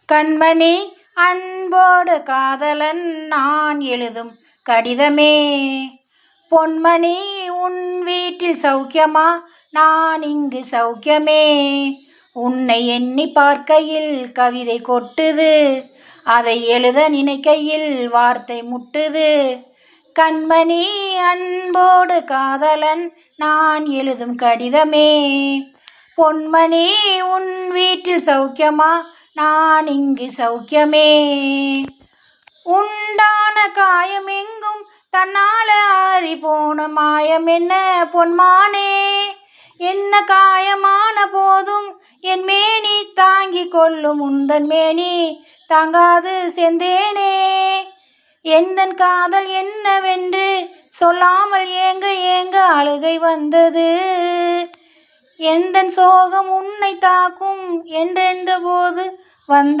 கண்மணி அன்போடு காதலன் நான் எழுதும் கடிதமே. பொன்மணி உன் வீட்டில் சௌக்கியமா? நான் இங்கு சௌக்கியமே. உன்னை எண்ணி பார்க்கையில் கவிதை கொட்டுது, அதை எழுத நினைக்கையில் வார்த்தை முட்டுது. கண்மணி அன்போடு காதலன் நான் எழுதும் கடிதமே. பொன்மணி உன் வீட்டில் சௌக்கியமா? நான் இங்கு சௌக்கியமே. உண்டான காயம் எங்கும் தன்னால ஆறி போன மாயம் என்ன பொன்மானே? என்ன காயமான போதும் என் மேனி தாங்கிக் கொள்ளும் உந்தன் மேனி தாங்காது செந்தேனே. எந்தன் காதல் என்னவென்று சொல்லாமல் ஏங்க ஏங்க அழுகை வந்தது. எந்தன் சோகம் உன்னை தாக்கும் என்றென்ற போது வந்த